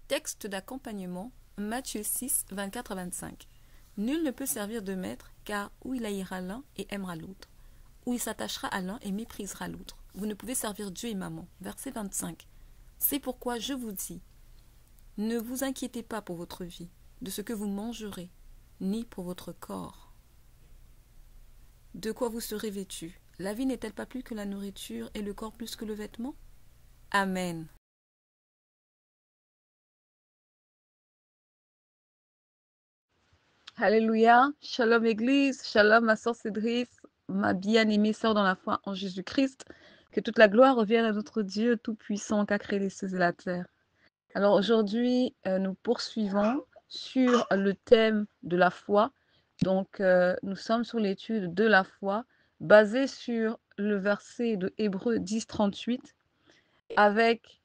Texte d'accompagnement, Matthieu 6, 24 à 25. Nul ne peut servir de maître, car ou il haïra l'un et aimera l'autre, ou il s'attachera à l'un et méprisera l'autre. Vous ne pouvez servir Dieu et maman. Verset 25. C'est pourquoi je vous dis, ne vous inquiétez pas pour votre vie, de ce que vous mangerez, ni pour votre corps. De quoi vous serez vêtus? La vie n'est-elle pas plus que la nourriture et le corps plus que le vêtement? Amen. Alléluia. Shalom Église, shalom ma sœur Cédric, ma bien-aimée sœur dans la foi en Jésus-Christ. Que toute la gloire revienne à notre Dieu Tout-Puissant qui a créé les cieux et la terre. Alors aujourd'hui, nous poursuivons sur le thème de la foi. Donc, nous sommes sur l'étude de la foi basée sur le verset de Hébreux 10, 38 avec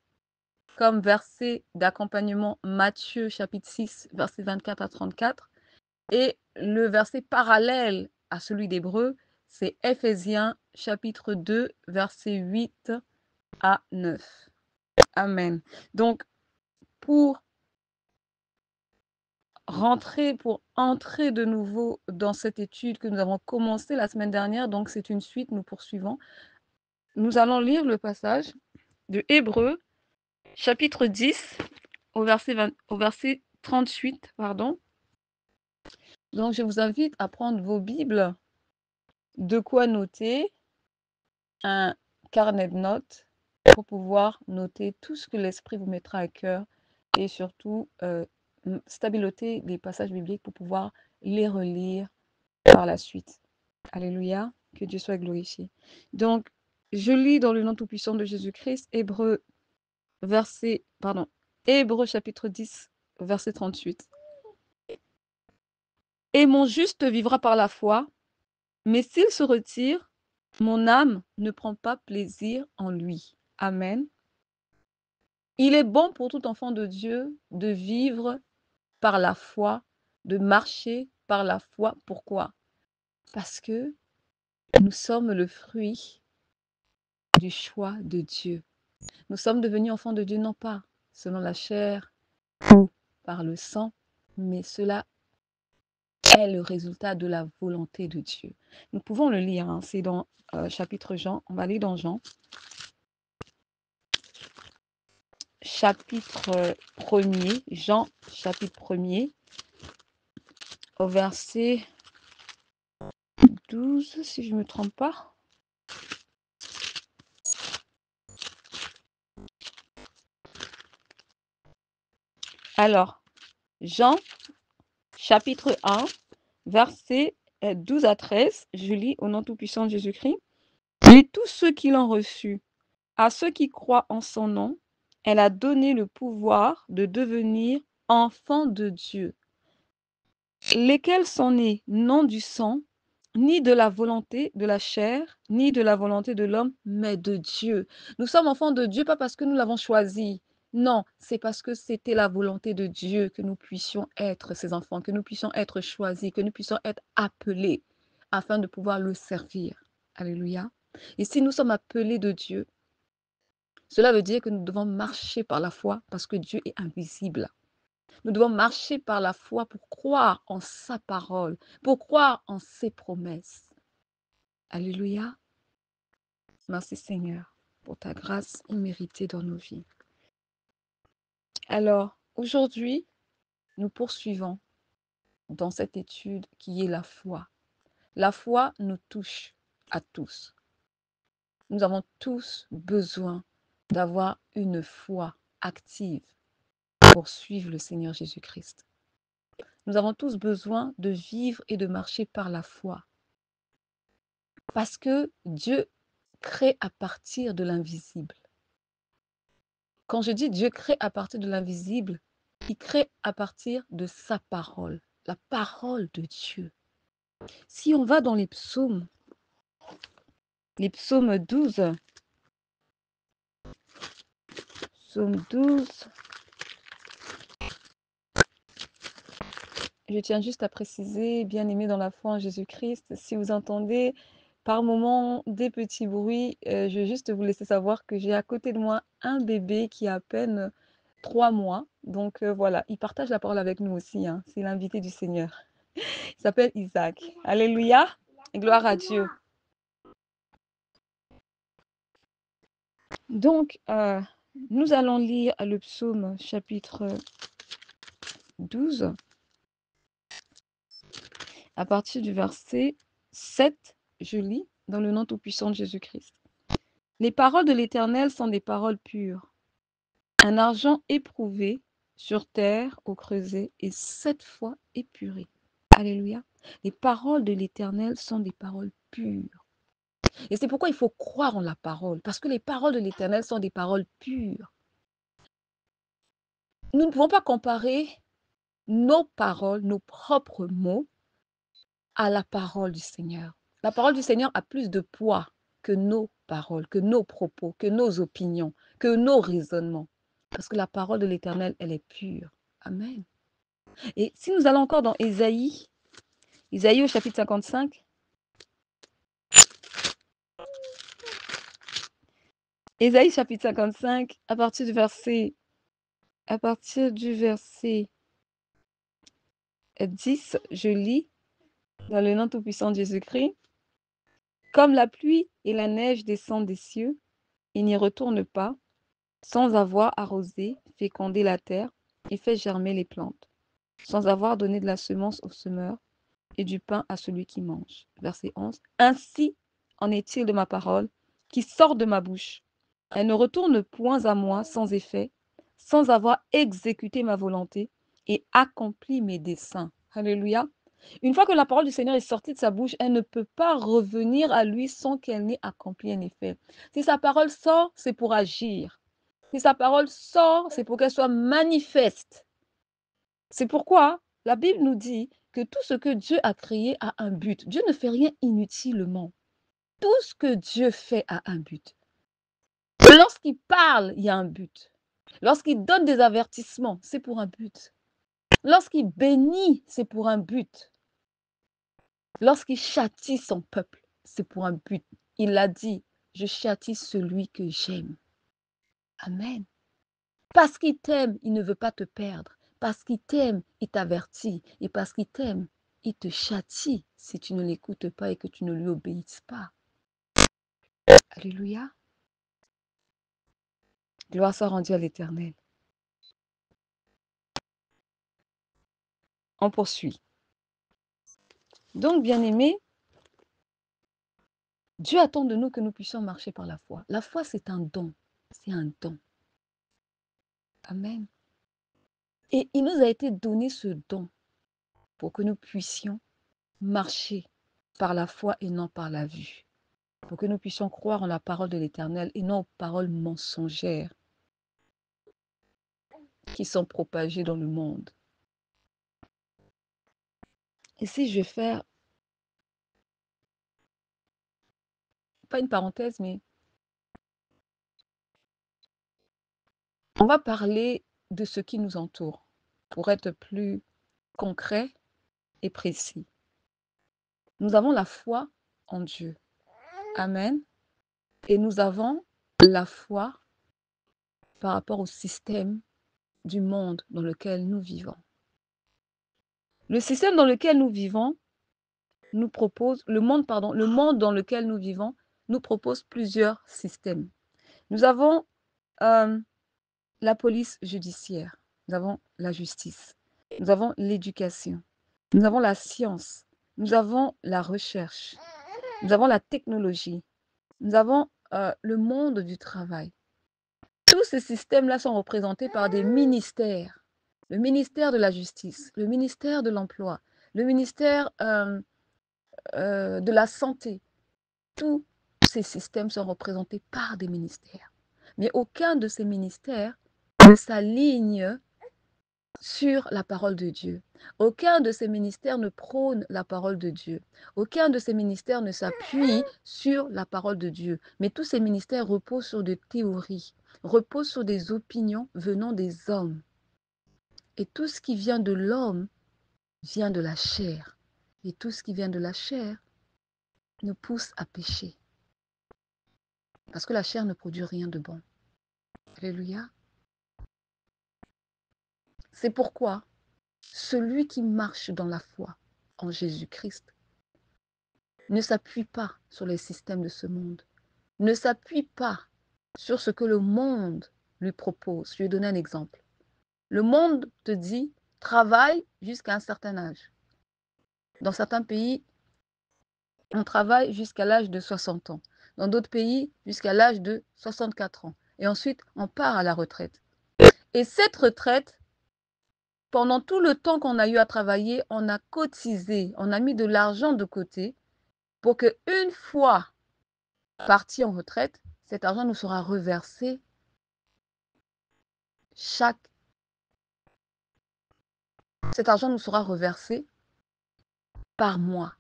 comme verset d'accompagnement Matthieu chapitre 6, verset 24 à 34. Et le verset parallèle à celui d'Hébreux, c'est Éphésiens chapitre 2, verset 8 à 9. Amen. Donc, pour entrer de nouveau dans cette étude que nous avons commencée la semaine dernière, donc c'est une suite, nous poursuivons. Nous allons lire le passage de Hébreux chapitre 10 au verset 38, pardon. Donc, je vous invite à prendre vos Bibles, de quoi noter, un carnet de notes pour pouvoir noter tout ce que l'Esprit vous mettra à cœur et surtout stabiloter les passages bibliques pour pouvoir les relire par la suite. Alléluia, que Dieu soit glorifié. Donc, je lis dans le nom tout-puissant de Jésus-Christ, Hébreux chapitre 10, verset 38. Et mon juste vivra par la foi, mais s'il se retire, mon âme ne prend pas plaisir en lui. Amen. Il est bon pour tout enfant de Dieu de vivre par la foi, de marcher par la foi. Pourquoi? Parce que nous sommes le fruit du choix de Dieu. Nous sommes devenus enfants de Dieu, non pas selon la chair ou par le sang, mais cela est le résultat de la volonté de Dieu. Nous pouvons le lire, hein, c'est dans chapitre Jean, on va aller dans Jean. Chapitre 1er, Jean chapitre 1er, au verset 12, si je ne me trompe pas. Alors, Jean chapitre 1, versets 12 à 13, je lis au nom tout-puissant de Jésus-Christ. Et tous ceux qui l'ont reçu, à ceux qui croient en son nom, elle a donné le pouvoir de devenir enfants de Dieu, lesquels sont nés non du sang, ni de la volonté de la chair, ni de la volonté de l'homme, mais de Dieu. Nous sommes enfants de Dieu, pas parce que nous l'avons choisi. Non, c'est parce que c'était la volonté de Dieu que nous puissions être ses enfants, que nous puissions être choisis, que nous puissions être appelés afin de pouvoir le servir. Alléluia. Et si nous sommes appelés de Dieu, cela veut dire que nous devons marcher par la foi parce que Dieu est invisible. Nous devons marcher par la foi pour croire en sa parole, pour croire en ses promesses. Alléluia. Merci Seigneur pour ta grâce imméritée dans nos vies. Alors, aujourd'hui, nous poursuivons dans cette étude qui est la foi. La foi nous touche à tous. Nous avons tous besoin d'avoir une foi active pour suivre le Seigneur Jésus-Christ. Nous avons tous besoin de vivre et de marcher par la foi. Parce que Dieu crée à partir de l'invisible. Quand je dis Dieu crée à partir de l'invisible, il crée à partir de sa parole, la parole de Dieu. Si on va dans les psaumes 12, psaume 12, je tiens juste à préciser, bien-aimés dans la foi en Jésus-Christ, si vous entendez par moments des petits bruits, je vais juste vous laisser savoir que j'ai à côté de moi un bébé qui a à peine 3 mois. Donc voilà, il partage la parole avec nous aussi. Hein. C'est l'invité du Seigneur. Il s'appelle Isaac. Alléluia. Et gloire à Dieu. Donc, nous allons lire le psaume chapitre 12 à partir du verset 7. Je lis dans le nom tout-puissant de Jésus-Christ. Les paroles de l'Éternel sont des paroles pures, un argent éprouvé sur terre au creuset et 7 fois épuré. Alléluia. Les paroles de l'Éternel sont des paroles pures. Et c'est pourquoi il faut croire en la parole, parce que les paroles de l'Éternel sont des paroles pures. Nous ne pouvons pas comparer nos paroles, nos propres mots, à la parole du Seigneur. La parole du Seigneur a plus de poids que nos paroles, que nos propos, que nos opinions, que nos raisonnements. Parce que la parole de l'Éternel, elle est pure. Amen. Et si nous allons encore dans Ésaïe au chapitre 55, Ésaïe chapitre 55, à partir du verset 10, je lis dans le nom tout-puissant de Jésus-Christ. Comme la pluie et la neige descendent des cieux, il n'y retourne pas, sans avoir arrosé, fécondé la terre et fait germer les plantes, sans avoir donné de la semence au semeur et du pain à celui qui mange. Verset 11. Ainsi en est-il de ma parole qui sort de ma bouche. Elle ne retourne point à moi sans effet, sans avoir exécuté ma volonté et accompli mes desseins. Alléluia. Une fois que la parole du Seigneur est sortie de sa bouche, elle ne peut pas revenir à lui sans qu'elle n'ait accompli un effet. Si sa parole sort, c'est pour agir. Si sa parole sort, c'est pour qu'elle soit manifeste. C'est pourquoi la Bible nous dit que tout ce que Dieu a créé a un but. Dieu ne fait rien inutilement. Tout ce que Dieu fait a un but. Lorsqu'il parle, il y a un but. Lorsqu'il donne des avertissements, c'est pour un but. Lorsqu'il bénit, c'est pour un but. Lorsqu'il châtie son peuple, c'est pour un but. Il a dit, je châtie celui que j'aime. Amen. Parce qu'il t'aime, il ne veut pas te perdre. Parce qu'il t'aime, il t'avertit. Et parce qu'il t'aime, il te châtie si tu ne l'écoutes pas et que tu ne lui obéisses pas. Alléluia. Gloire soit rendue à l'Éternel. On poursuit. Donc, bien-aimés, Dieu attend de nous que nous puissions marcher par la foi. La foi, c'est un don. C'est un don. Amen. Et il nous a été donné ce don pour que nous puissions marcher par la foi et non par la vue. Pour que nous puissions croire en la parole de l'Éternel et non aux paroles mensongères qui sont propagées dans le monde. Ici, je vais faire, pas une parenthèse, mais on va parler de ce qui nous entoure pour être plus concret et précis. Nous avons la foi en Dieu. Amen. Et nous avons la foi par rapport au système du monde dans lequel nous vivons. Le système dans lequel nous vivons nous propose, le monde dans lequel nous vivons nous propose plusieurs systèmes. Nous avons la police judiciaire, nous avons la justice, nous avons l'éducation, nous avons la science, nous avons la recherche, nous avons la technologie, nous avons le monde du travail. Tous ces systèmes-là sont représentés par des ministères. Le ministère de la justice, le ministère de l'emploi, le ministère de la santé. Tous ces systèmes sont représentés par des ministères. Mais aucun de ces ministères ne s'aligne sur la parole de Dieu. Aucun de ces ministères ne prône la parole de Dieu. Aucun de ces ministères ne s'appuie sur la parole de Dieu. Mais tous ces ministères reposent sur des théories, reposent sur des opinions venant des hommes. Et tout ce qui vient de l'homme vient de la chair. Et tout ce qui vient de la chair nous pousse à pécher. Parce que la chair ne produit rien de bon. Alléluia. C'est pourquoi celui qui marche dans la foi en Jésus-Christ ne s'appuie pas sur les systèmes de ce monde, ne s'appuie pas sur ce que le monde lui propose. Je vais donner un exemple. Le monde te dit, travaille jusqu'à un certain âge. Dans certains pays, on travaille jusqu'à l'âge de 60 ans. Dans d'autres pays, jusqu'à l'âge de 64 ans. Et ensuite, on part à la retraite. Et cette retraite, pendant tout le temps qu'on a eu à travailler, on a cotisé, on a mis de l'argent de côté pour qu'une fois parti en retraite, cet argent nous sera reversé cet argent nous sera reversé par mois.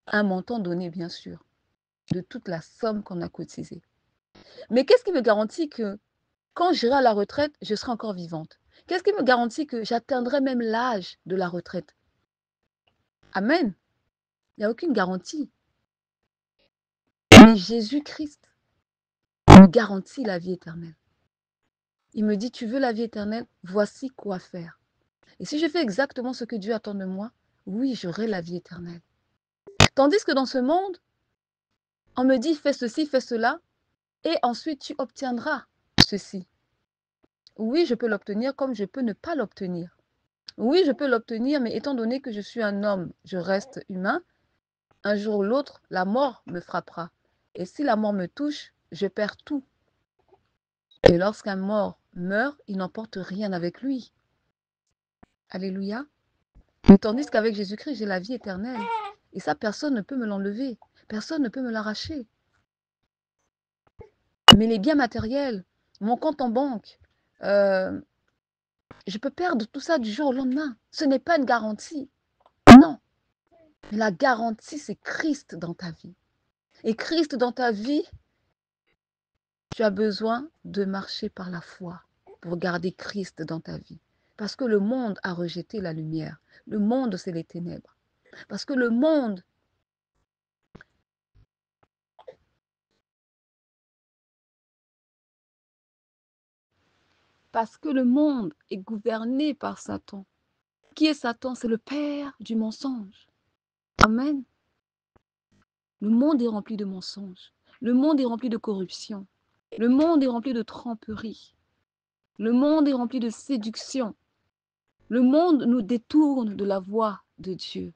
Un montant donné, bien sûr, de toute la somme qu'on a cotisée. Mais qu'est-ce qui me garantit que quand j'irai à la retraite, je serai encore vivante? Qu'est-ce qui me garantit que j'atteindrai même l'âge de la retraite? Amen. Il n'y a aucune garantie. Mais Jésus-Christ me garantit la vie éternelle. Il me dit, tu veux la vie éternelle? Voici quoi faire. Et si je fais exactement ce que Dieu attend de moi, oui, j'aurai la vie éternelle. Tandis que dans ce monde, on me dit, fais ceci, fais cela, et ensuite tu obtiendras ceci. Oui, je peux l'obtenir comme je peux ne pas l'obtenir. Oui, je peux l'obtenir, mais étant donné que je suis un homme, je reste humain, un jour ou l'autre, la mort me frappera. Et si la mort me touche, je perds tout. Et lorsqu'un mort meurt, il n'emporte rien avec lui. Alléluia. Mais tandis qu'avec Jésus-Christ, j'ai la vie éternelle. Et ça, personne ne peut me l'enlever. Personne ne peut me l'arracher. Mais les biens matériels, mon compte en banque, je peux perdre tout ça du jour au lendemain. Ce n'est pas une garantie. Non. Mais la garantie, c'est Christ dans ta vie. Et Christ dans ta vie, tu as besoin de marcher par la foi pour garder Christ dans ta vie. Parce que le monde a rejeté la lumière. Le monde, c'est les ténèbres. Parce que le monde est gouverné par Satan. Qui est Satan? C'est le père du mensonge. Amen. Le monde est rempli de mensonges. Le monde est rempli de corruption. Le monde est rempli de tromperie. Le monde est rempli de séduction. Le monde nous détourne de la voie de Dieu,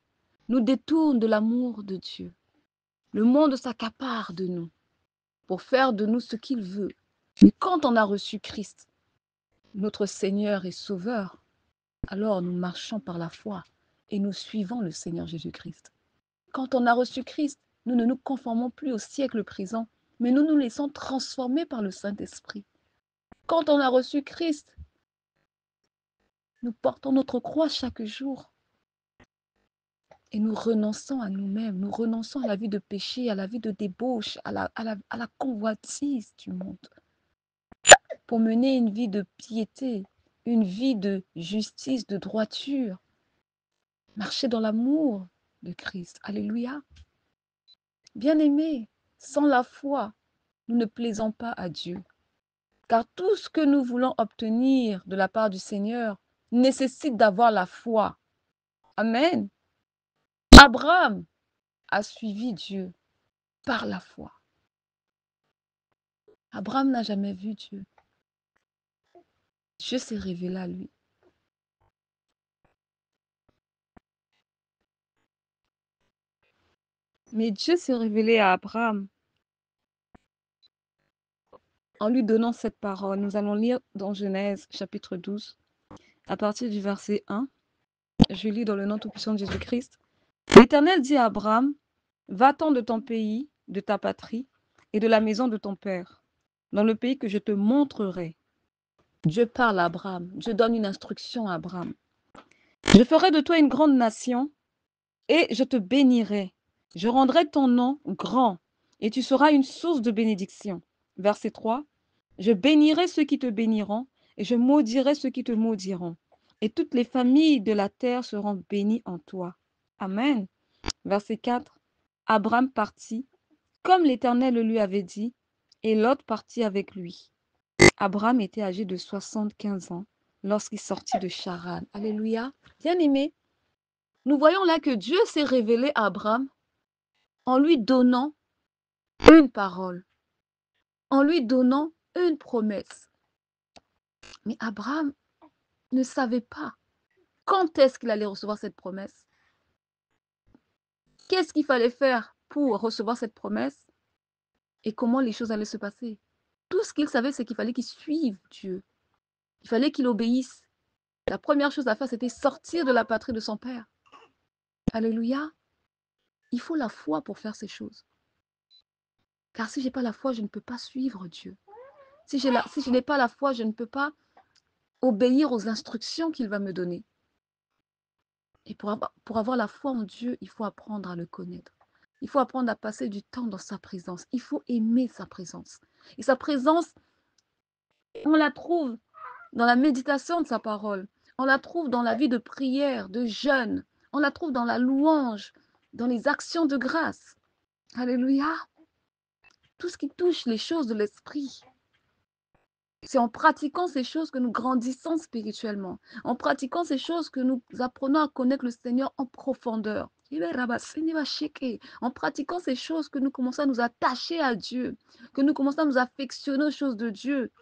nous détourne de l'amour de Dieu. Le monde s'accapare de nous pour faire de nous ce qu'il veut. Mais quand on a reçu Christ, notre Seigneur et Sauveur, alors nous marchons par la foi et nous suivons le Seigneur Jésus-Christ. Quand on a reçu Christ, nous ne nous conformons plus au siècle présent, mais nous nous laissons transformer par le Saint-Esprit. Quand on a reçu Christ, nous portons notre croix chaque jour et nous renonçons à nous-mêmes, nous renonçons à la vie de péché, à la vie de débauche, à la convoitise du monde, pour mener une vie de piété, une vie de justice, de droiture, marcher dans l'amour de Christ. Alléluia. Bien-aimés, sans la foi, nous ne plaisons pas à Dieu. Car tout ce que nous voulons obtenir de la part du Seigneur nécessite d'avoir la foi. Amen. Abraham a suivi Dieu par la foi. Abraham n'a jamais vu Dieu. Dieu s'est révélé à lui. Mais Dieu s'est révélé à Abraham en lui donnant cette parole. Nous allons lire dans Genèse chapitre 12, à partir du verset 1. Je lis dans le nom tout-puissant de Jésus-Christ. L'Éternel dit à Abraham, va-t'en de ton pays, de ta patrie et de la maison de ton père, dans le pays que je te montrerai. Dieu parle à Abraham. Dieu donne une instruction à Abraham. Je ferai de toi une grande nation et je te bénirai. Je rendrai ton nom grand et tu seras une source de bénédiction. Verset 3. Je bénirai ceux qui te béniront et je maudirai ceux qui te maudiront. Et toutes les familles de la terre seront bénies en toi. Amen. Verset 4. Abraham partit, comme l'Éternel le lui avait dit, et Lot partit avec lui. Abraham était âgé de 75 ans lorsqu'il sortit de Charan. Alléluia. Bien-aimés, nous voyons là que Dieu s'est révélé à Abraham en lui donnant une parole, en lui donnant une promesse. Mais Abraham ne savait pas quand est-ce qu'il allait recevoir cette promesse. Qu'est-ce qu'il fallait faire pour recevoir cette promesse et comment les choses allaient se passer. Tout ce qu'il savait, c'est qu'il fallait qu'il suive Dieu. Il fallait qu'il obéisse. La première chose à faire, c'était sortir de la patrie de son père. Alléluia. Il faut la foi pour faire ces choses. Car si je n'ai pas la foi, je ne peux pas suivre Dieu. Si je n'ai pas la foi, je ne peux pas obéir aux instructions qu'il va me donner. Et pour avoir la foi en Dieu, il faut apprendre à le connaître. Il faut apprendre à passer du temps dans sa présence. Il faut aimer sa présence. Et sa présence, on la trouve dans la méditation de sa parole. On la trouve dans la vie de prière, de jeûne. On la trouve dans la louange, dans les actions de grâce. Alléluia. Tout ce qui touche les choses de l'esprit. C'est en pratiquant ces choses que nous grandissons spirituellement. En pratiquant ces choses que nous apprenons à connaître le Seigneur en profondeur. En pratiquant ces choses que nous commençons à nous attacher à Dieu, que nous commençons à nous affectionner aux choses de Dieu.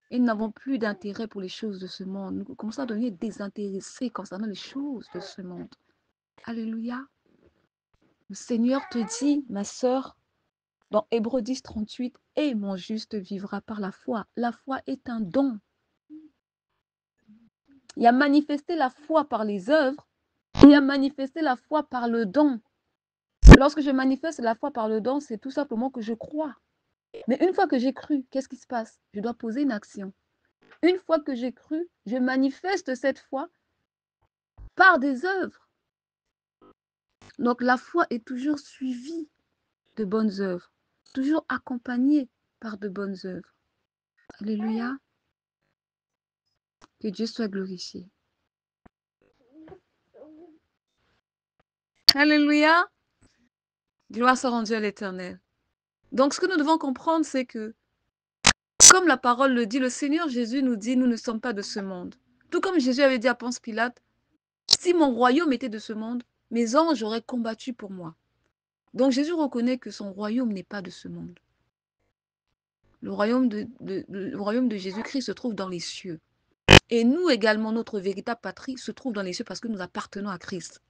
Et nous n'avons plus d'intérêt pour les choses de ce monde. Nous commençons à devenir désintéressés concernant les choses de ce monde. Alléluia. Le Seigneur te dit, ma sœur, dans Hébreux 10, 38, « Et mon juste vivra par la foi. » La foi est un don. Il y a manifesté la foi par les œuvres. Il y a manifesté la foi par le don. Lorsque je manifeste la foi par le don, c'est tout simplement que je crois. Mais une fois que j'ai cru, qu'est-ce qui se passe? Je dois poser une action. Une fois que j'ai cru, je manifeste cette foi par des œuvres. Donc la foi est toujours suivie de bonnes œuvres, toujours accompagnée par de bonnes œuvres. Alléluia. Que Dieu soit glorifié. Alléluia. Gloire soit rendue à l'Éternel. Donc ce que nous devons comprendre, c'est que, comme la parole le dit, le Seigneur Jésus nous dit, nous ne sommes pas de ce monde. Tout comme Jésus avait dit à Ponce Pilate, si mon royaume était de ce monde, mes anges auraient combattu pour moi. Donc Jésus reconnaît que son royaume n'est pas de ce monde. Le royaume de Jésus-Christ se trouve dans les cieux. Et nous également, notre véritable patrie se trouve dans les cieux parce que nous appartenons à Christ.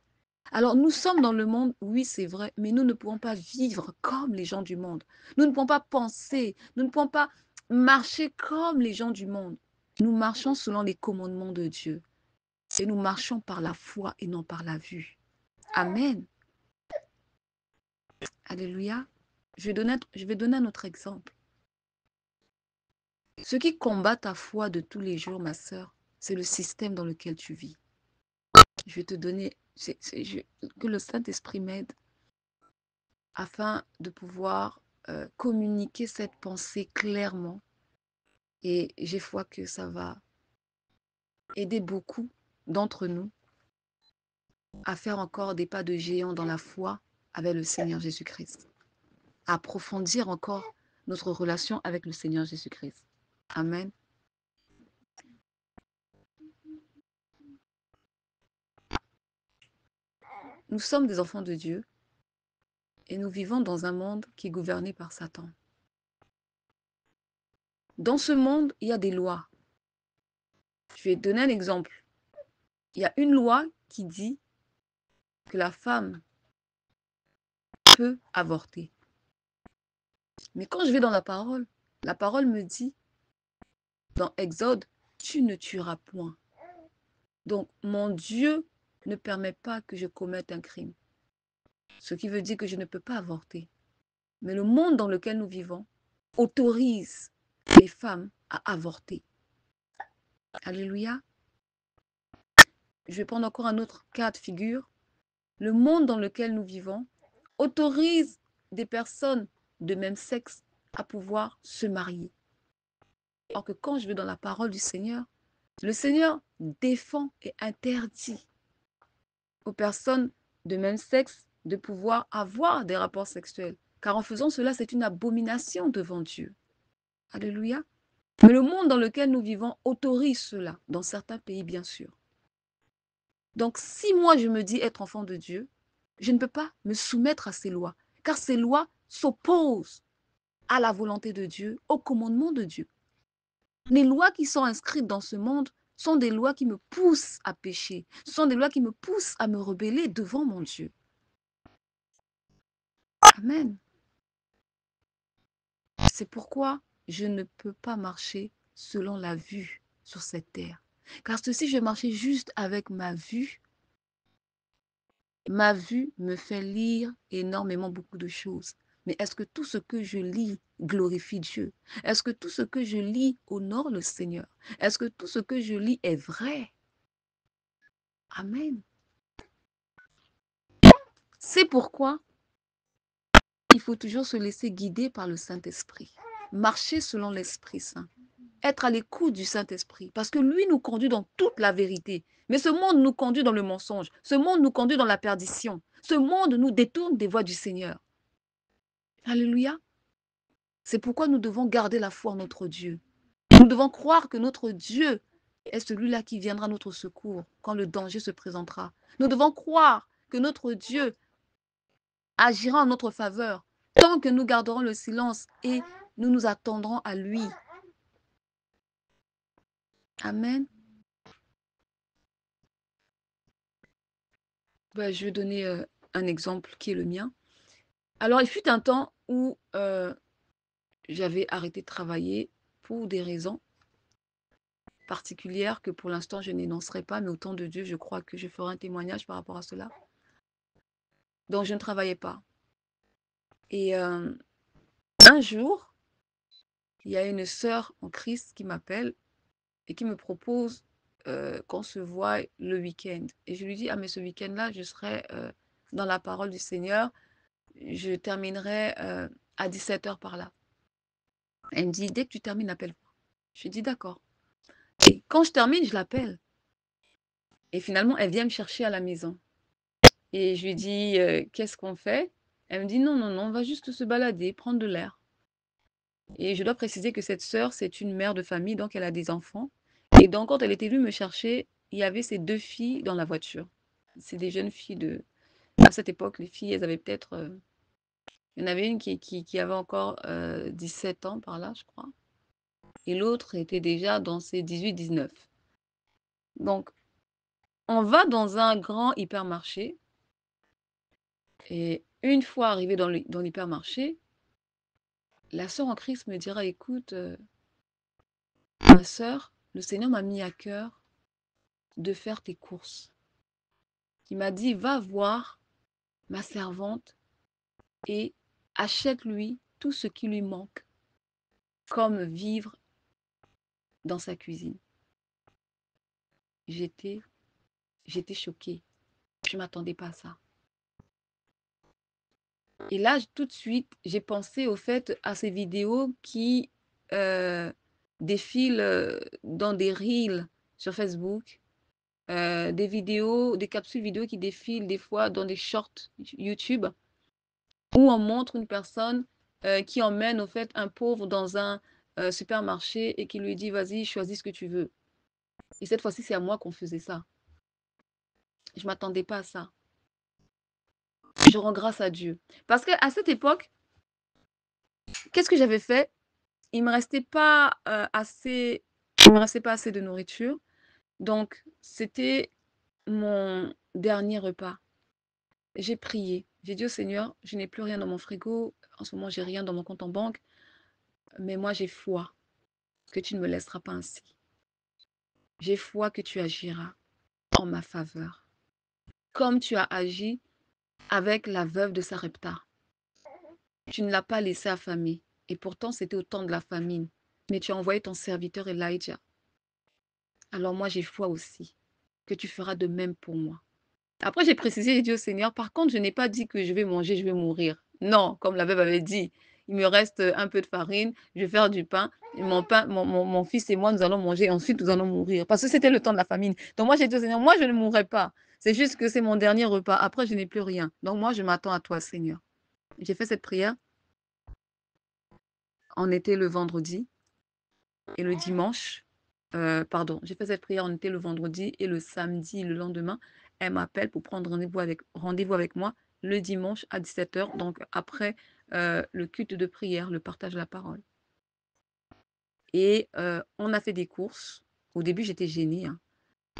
Alors nous sommes dans le monde, oui c'est vrai, mais nous ne pouvons pas vivre comme les gens du monde. Nous ne pouvons pas penser, nous ne pouvons pas marcher comme les gens du monde. Nous marchons selon les commandements de Dieu. Et nous marchons par la foi et non par la vue. Amen. Alléluia. Je vais donner un autre exemple. Ce qui combat ta foi de tous les jours, ma sœur, c'est le système dans lequel tu vis. Je vais te donner, que le Saint-Esprit m'aide afin de pouvoir communiquer cette pensée clairement. Et j'ai foi que ça va aider beaucoup d'entre nous à faire encore des pas de géant dans la foi avec le Seigneur Jésus-Christ. À approfondir encore notre relation avec le Seigneur Jésus-Christ. Amen. Nous sommes des enfants de Dieu et nous vivons dans un monde qui est gouverné par Satan. Dans ce monde, il y a des lois. Je vais te donner un exemple. Il y a une loi qui dit que la femme peut avorter. Mais quand je vais dans la parole me dit, dans Exode, tu ne tueras point. Donc, mon Dieu ne permet pas que je commette un crime. Ce qui veut dire que je ne peux pas avorter. Mais le monde dans lequel nous vivons autorise les femmes à avorter. Alléluia. Je vais prendre encore un autre cas de figure. Le monde dans lequel nous vivons autorise des personnes de même sexe à pouvoir se marier. Or que quand je vais dans la parole du Seigneur, le Seigneur défend et interdit aux personnes de même sexe de pouvoir avoir des rapports sexuels. Car en faisant cela, c'est une abomination devant Dieu. Alléluia. Mais le monde dans lequel nous vivons autorise cela, dans certains pays, bien sûr. Donc, si moi, je me dis être enfant de Dieu, je ne peux pas me soumettre à ces lois, car ces lois s'opposent à la volonté de Dieu, au commandement de Dieu. Les lois qui sont inscrites dans ce monde sont des lois qui me poussent à pécher, sont des lois qui me poussent à me rebeller devant mon Dieu. Amen. C'est pourquoi je ne peux pas marcher selon la vue sur cette terre. Car si je marchais juste avec ma vue me fait lire énormément beaucoup de choses. Mais est-ce que tout ce que je lis glorifie Dieu? Est-ce que tout ce que je lis honore le Seigneur? Est-ce que tout ce que je lis est vrai? Amen. C'est pourquoi il faut toujours se laisser guider par le Saint-Esprit. Marcher selon l'Esprit Saint. Être à l'écoute du Saint-Esprit. Parce que lui nous conduit dans toute la vérité. Mais ce monde nous conduit dans le mensonge. Ce monde nous conduit dans la perdition. Ce monde nous détourne des voies du Seigneur. Alléluia. C'est pourquoi nous devons garder la foi en notre Dieu. Nous devons croire que notre Dieu est celui-là qui viendra à notre secours quand le danger se présentera. Nous devons croire que notre Dieu agira en notre faveur tant que nous garderons le silence et nous nous attendrons à lui. Amen. Je vais donner un exemple qui est le mien. Alors, il fut un temps où j'avais arrêté de travailler pour des raisons particulières que pour l'instant je n'énoncerai pas, mais au temps de Dieu, je crois que je ferai un témoignage par rapport à cela. Donc, je ne travaillais pas. Et un jour, il y a une sœur en Christ qui m'appelle et qui me propose qu'on se voie le week-end. Et je lui dis, ah mais ce week-end-là, je serai dans la parole du Seigneur. Je terminerai à 17h par là. Elle me dit, dès que tu termines, appelle-moi. Je dis, d'accord. Et quand je termine, je l'appelle. Et finalement, elle vient me chercher à la maison. Et je lui dis, qu'est-ce qu'on fait? Elle me dit, non, non, non, on va juste se balader, prendre de l'air. Et je dois préciser que cette sœur, c'est une mère de famille, donc elle a des enfants. Et donc, quand elle était venue me chercher, il y avait ces 2 filles dans la voiture. C'est des jeunes filles de... À cette époque, les filles, elles avaient peut-être... Il y en avait une qui avait encore 17 ans par là, je crois. Et l'autre était déjà dans ses 18-19. Donc, on va dans un grand hypermarché. Et une fois arrivé dans l'hypermarché, la sœur en Christ me dira, écoute, ma sœur, le Seigneur m'a mis à cœur de faire tes courses. Il m'a dit, va voir ma servante et achète-lui tout ce qui lui manque, comme vivre dans sa cuisine. J'étais choquée. Je ne m'attendais pas à ça. Et là, tout de suite, j'ai pensé au fait à ces vidéos qui défilent dans des reels sur Facebook, des vidéos, des capsules vidéo qui défilent des fois dans des shorts YouTube, où on montre une personne qui emmène au fait un pauvre dans un supermarché et qui lui dit, vas-y, choisis ce que tu veux. Et cette fois-ci, c'est à moi qu'on faisait ça. Je ne m'attendais pas à ça. Je rends grâce à Dieu. Parce qu'à cette époque, qu'est-ce que j'avais fait? Il ne me restait pas assez de nourriture. Donc, c'était mon dernier repas. J'ai prié. J'ai dit au Seigneur, je n'ai plus rien dans mon frigo. En ce moment, j'ai rien dans mon compte en banque. Mais moi, j'ai foi que tu ne me laisseras pas ainsi. J'ai foi que tu agiras en ma faveur. Comme tu as agi avec la veuve de Sarepta. Tu ne l'as pas laissée affamer. Et pourtant, c'était au temps de la famine. Mais tu as envoyé ton serviteur Elijah. Alors moi, j'ai foi aussi que tu feras de même pour moi. Après, j'ai précisé, j'ai dit au Seigneur, par contre, je n'ai pas dit que je vais manger, je vais mourir. Non, comme la veuve avait dit, il me reste un peu de farine, je vais faire du pain, et mon fils et moi, nous allons manger, et ensuite nous allons mourir. Parce que c'était le temps de la famine. Donc moi, j'ai dit au Seigneur, moi, je ne mourrai pas. C'est juste que c'est mon dernier repas. Après, je n'ai plus rien. Donc moi, je m'attends à toi, Seigneur. J'ai fait cette prière. On était le vendredi. Et le dimanche, j'ai fait cette prière, on était le vendredi, et le samedi, le lendemain, elle m'appelle pour prendre rendez-vous avec moi le dimanche à 17h, donc après le culte de prière, le partage de la parole. Et on a fait des courses. Au début, j'étais gênée, hein.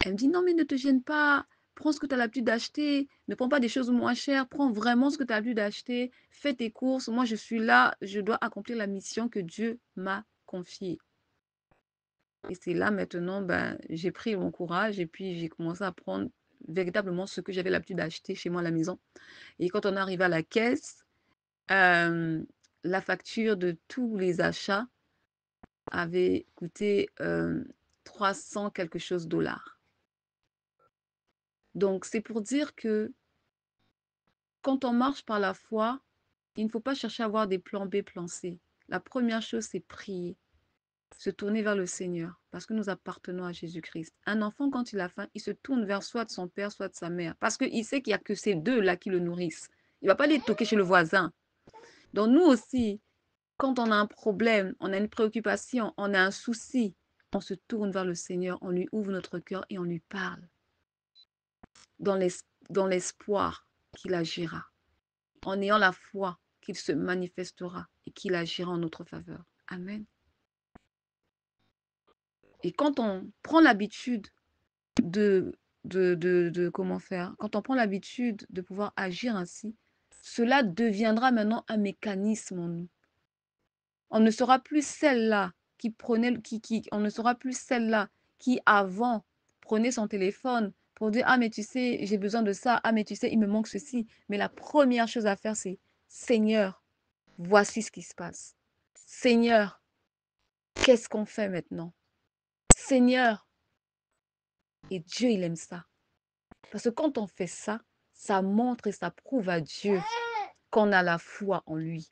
Elle me dit: «Non, mais ne te gêne pas, prends ce que tu as l'habitude d'acheter, ne prends pas des choses moins chères, prends vraiment ce que tu as l'habitude d'acheter, fais tes courses. Moi, je suis là, je dois accomplir la mission que Dieu m'a confiée.» Et c'est là maintenant, j'ai pris mon courage et puis j'ai commencé à prendre véritablement ce que j'avais l'habitude d'acheter chez moi à la maison. Et quand on arrive à la caisse, la facture de tous les achats avait coûté 300 quelque chose dollars. Donc, c'est pour dire que quand on marche par la foi, il ne faut pas chercher à avoir des plans B, plans C. La première chose, c'est prier, se tourner vers le Seigneur, parce que nous appartenons à Jésus-Christ. Un enfant, quand il a faim, il se tourne vers soit de son père, soit de sa mère, parce qu'il sait qu'il n'y a que ces deux-là qui le nourrissent. Il ne va pas aller toquer chez le voisin. Donc nous aussi, quand on a un problème, on a une préoccupation, on a un souci, on se tourne vers le Seigneur, on lui ouvre notre cœur et on lui parle, dans l'espoir qu'il agira, en ayant la foi qu'il se manifestera et qu'il agira en notre faveur. Amen. Et quand on prend l'habitude comment faire, quand on prend l'habitude de pouvoir agir ainsi, cela deviendra maintenant un mécanisme en nous. On ne sera plus celle-là on ne sera plus celle-là qui avant prenait son téléphone pour dire: ah mais tu sais, j'ai besoin de ça, ah mais tu sais, il me manque ceci. Mais la première chose à faire, c'est: Seigneur, voici ce qui se passe. Seigneur, qu'est-ce qu'on fait maintenant? Seigneur. Et Dieu, il aime ça. Parce que quand on fait ça, ça montre et ça prouve à Dieu qu'on a la foi en lui.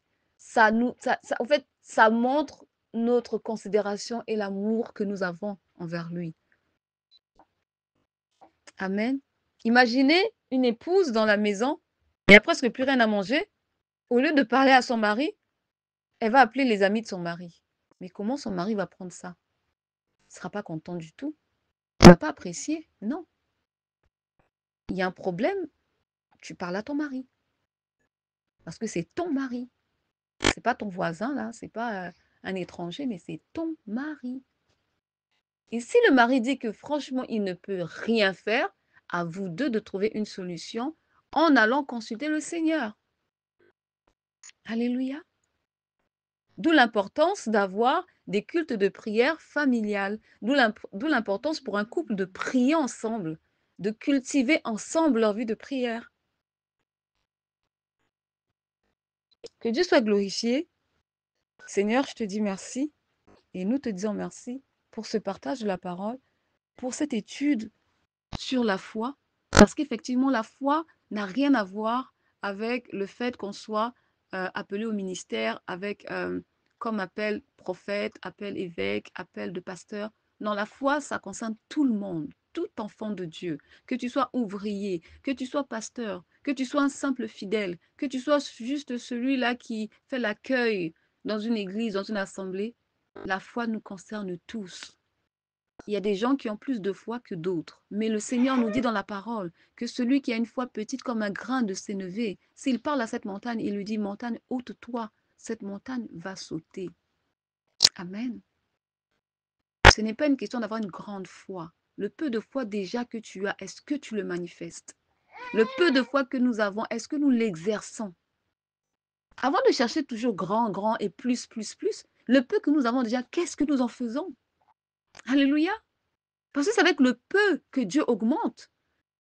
En fait, ça montre notre considération et l'amour que nous avons envers lui. Amen. Imaginez une épouse dans la maison, il n'y a presque plus rien à manger. Au lieu de parler à son mari, elle va appeler les amis de son mari. Mais comment son mari va prendre ça? Il ne sera pas content du tout. Il ne va pas apprécier. Non. Il y a un problème, tu parles à ton mari. Parce que c'est ton mari. Ce n'est pas ton voisin, là. Ce n'est pas un étranger, mais c'est ton mari. Et si le mari dit que franchement, il ne peut rien faire, à vous deux de trouver une solution en allant consulter le Seigneur. Alléluia. D'où l'importance d'avoir des cultes de prière familiales. D'où l'importance pour un couple de prier ensemble, de cultiver ensemble leur vie de prière. Que Dieu soit glorifié. Seigneur, je te dis merci et nous te disons merci pour ce partage de la parole, pour cette étude sur la foi, parce qu'effectivement, la foi n'a rien à voir avec le fait qu'on soit appelé au ministère avec comme appel prophète, appel évêque, appel de pasteur. Non, la foi, ça concerne tout le monde, tout enfant de Dieu, que tu sois ouvrier, que tu sois pasteur, que tu sois un simple fidèle, que tu sois juste celui-là qui fait l'accueil dans une église, dans une assemblée. La foi nous concerne tous. Il y a des gens qui ont plus de foi que d'autres. Mais le Seigneur nous dit dans la parole que celui qui a une foi petite comme un grain de sénévé, s'il parle à cette montagne, il lui dit: montagne, ôte-toi, cette montagne va sauter. Amen. Ce n'est pas une question d'avoir une grande foi. Le peu de foi déjà que tu as, est-ce que tu le manifestes? Le peu de foi que nous avons, est-ce que nous l'exerçons? Avant de chercher toujours grand, grand et plus, le peu que nous avons déjà, qu'est-ce que nous en faisons? Alléluia. Parce que c'est avec le peu que Dieu augmente.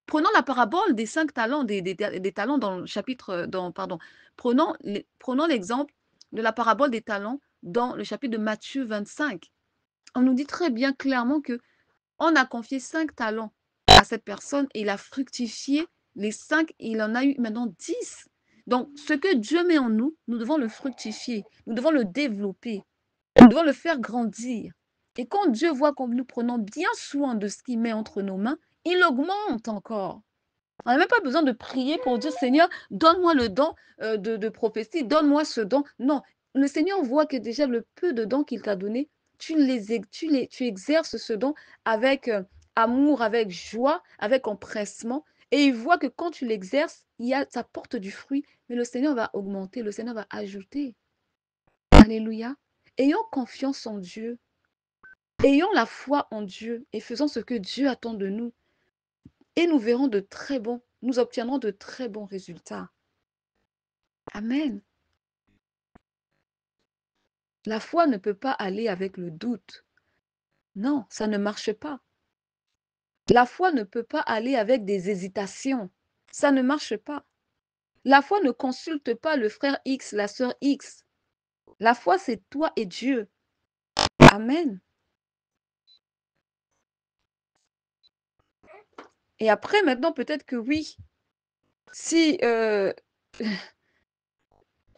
Prenons la parabole des 5 talents, des talents dans le chapitre, prenons l'exemple de la parabole des talents dans le chapitre de Matthieu 25. On nous dit très bien clairement qu'on a confié 5 talents à cette personne et il a fructifié les 5 et il en a eu maintenant 10. Donc, ce que Dieu met en nous, nous devons le fructifier, nous devons le développer, nous devons le faire grandir. Et quand Dieu voit que nous prenons bien soin de ce qu'il met entre nos mains, il augmente encore. On n'a même pas besoin de prier pour dire: Seigneur, donne-moi le don de prophétie, donne-moi ce don. Non, le Seigneur voit que déjà le peu de dons qu'il t'a donné, tu exerces ce don avec amour, avec joie, avec empressement. Et il voit que quand tu l'exerces, ça porte du fruit. Mais le Seigneur va augmenter, le Seigneur va ajouter. Alléluia. Ayons confiance en Dieu. Ayons la foi en Dieu et faisons ce que Dieu attend de nous. Et nous verrons nous obtiendrons de très bons résultats. Amen. La foi ne peut pas aller avec le doute. Non, ça ne marche pas. La foi ne peut pas aller avec des hésitations. Ça ne marche pas. La foi ne consulte pas le frère X, la sœur X. La foi, c'est toi et Dieu. Amen. Et après, maintenant, peut-être que oui, si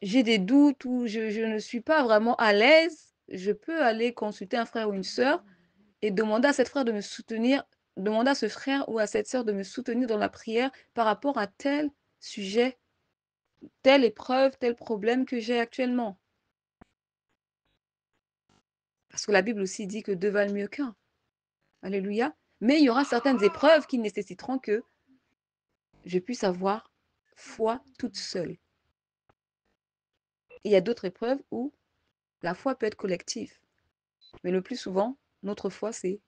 j'ai des doutes ou je ne suis pas vraiment à l'aise, je peux aller consulter un frère ou une sœur et demander à cette frère de me soutenir, demander à ce frère ou à cette sœur de me soutenir dans la prière par rapport à tel sujet, telle épreuve, tel problème que j'ai actuellement. Parce que la Bible aussi dit que deux valent mieux qu'un. Alléluia. Mais il y aura certaines épreuves qui nécessiteront que je puisse avoir foi toute seule. Il y a d'autres épreuves où la foi peut être collective. Mais le plus souvent, notre foi, c'est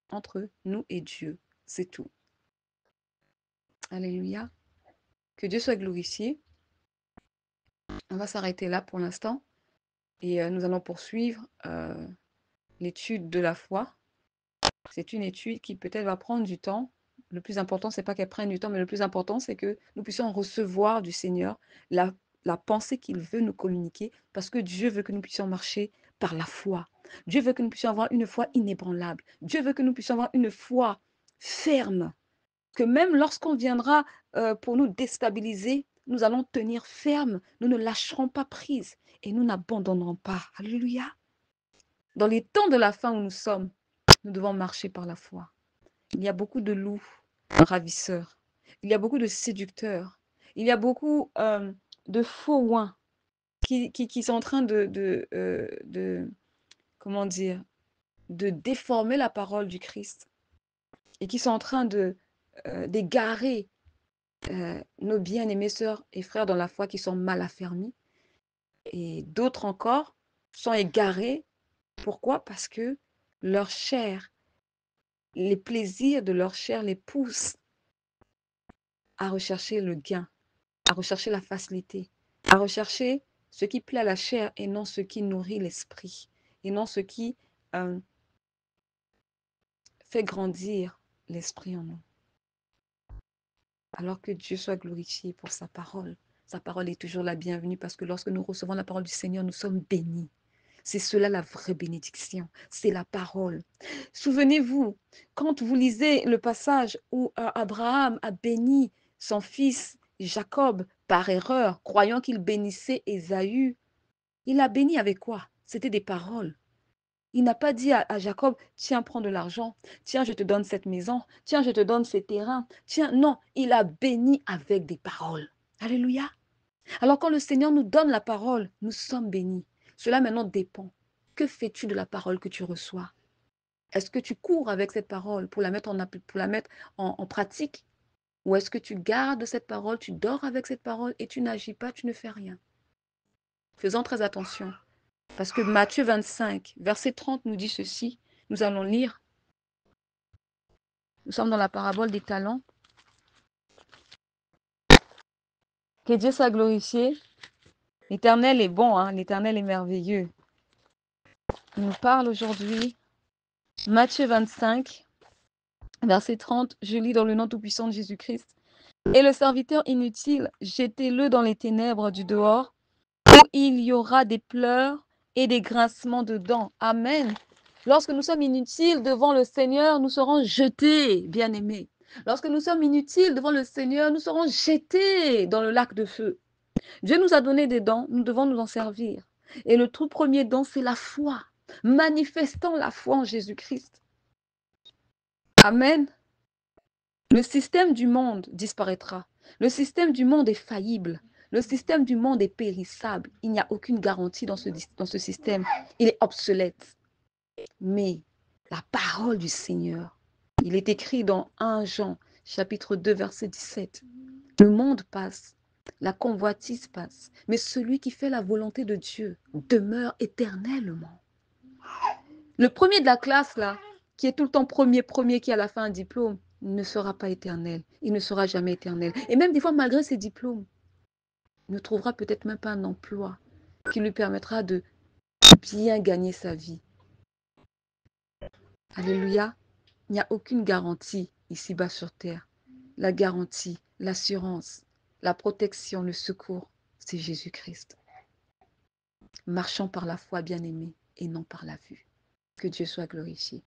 entre nous et Dieu. C'est tout. Alléluia. Que Dieu soit glorifié. On va s'arrêter là pour l'instant. Et nous allons poursuivre l'étude de la foi. C'est une étude qui peut-être va prendre du temps. Le plus important, ce n'est pas qu'elle prenne du temps, mais le plus important, c'est que nous puissions recevoir du Seigneur la pensée qu'il veut nous communiquer, parce que Dieu veut que nous puissions marcher par la foi. Dieu veut que nous puissions avoir une foi inébranlable. Dieu veut que nous puissions avoir une foi ferme, que même lorsqu'on viendra pour nous déstabiliser, nous allons tenir ferme, nous ne lâcherons pas prise et nous n'abandonnerons pas. Alléluia. Dans les temps de la fin où nous sommes, nous devons marcher par la foi. Il y a beaucoup de loups ravisseurs. Il y a beaucoup de séducteurs. Il y a beaucoup de faux oins qui sont en train comment dire, de déformer la parole du Christ et qui sont en train d'égarer nos bien-aimés sœurs et frères dans la foi qui sont mal affermis. Et d'autres encore sont égarés. Pourquoi? Parce que leur chair, les plaisirs de leur chair les poussent à rechercher le gain, à rechercher la facilité, à rechercher ce qui plaît à la chair et non ce qui nourrit l'esprit, et non ce qui fait grandir l'esprit en nous. Alors que Dieu soit glorifié pour sa parole. Sa parole est toujours la bienvenue parce que lorsque nous recevons la parole du Seigneur, nous sommes bénis. C'est cela la vraie bénédiction, c'est la parole. Souvenez-vous, quand vous lisez le passage où Abraham a béni son fils Jacob par erreur, croyant qu'il bénissait Ésaü, il a béni avec quoi? C'était des paroles. Il n'a pas dit à Jacob, tiens, prends de l'argent, tiens, je te donne cette maison, tiens, je te donne ces terrains, tiens, non, il a béni avec des paroles. Alléluia. Alors quand le Seigneur nous donne la parole, nous sommes bénis. Cela maintenant dépend. Que fais-tu de la parole que tu reçois? Est-ce que tu cours avec cette parole pour la mettre en pratique? Ou est-ce que tu gardes cette parole, tu dors avec cette parole et tu n'agis pas, tu ne fais rien? Faisons très attention. Parce que Matthieu 25, verset 30 nous dit ceci. Nous allons lire. Nous sommes dans la parabole des talents. Que Dieu soit glorifié. L'Éternel est bon, hein? L'Éternel est merveilleux. Il nous parle aujourd'hui. Matthieu 25, verset 30. Je lis dans le nom tout-puissant de Jésus-Christ. Et le serviteur inutile, jetez-le dans les ténèbres du dehors, où il y aura des pleurs et des grincements de dents. Amen. Lorsque nous sommes inutiles devant le Seigneur, nous serons jetés, bien-aimés. Lorsque nous sommes inutiles devant le Seigneur, nous serons jetés dans le lac de feu. Dieu nous a donné des dons, nous devons nous en servir. Et le tout premier don, c'est la foi. Manifestons la foi en Jésus-Christ. Amen. Le système du monde disparaîtra. Le système du monde est faillible. Le système du monde est périssable. Il n'y a aucune garantie dans ce système. Il est obsolète. Mais la parole du Seigneur, il est écrit dans 1 Jean, chapitre 2, verset 17. Le monde passe, la convoitise passe, mais celui qui fait la volonté de Dieu demeure éternellement. Le premier de la classe, là, qui est tout le temps premier, qui a à la fin un diplôme, ne sera pas éternel. Il ne sera jamais éternel. Et même des fois, malgré ses diplômes, il ne trouvera peut-être même pas un emploi qui lui permettra de bien gagner sa vie. Alléluia. Il n'y a aucune garantie ici-bas sur terre. La garantie, l'assurance, la protection, le secours, c'est Jésus-Christ. Marchons par la foi, bien-aimés, et non par la vue. Que Dieu soit glorifié.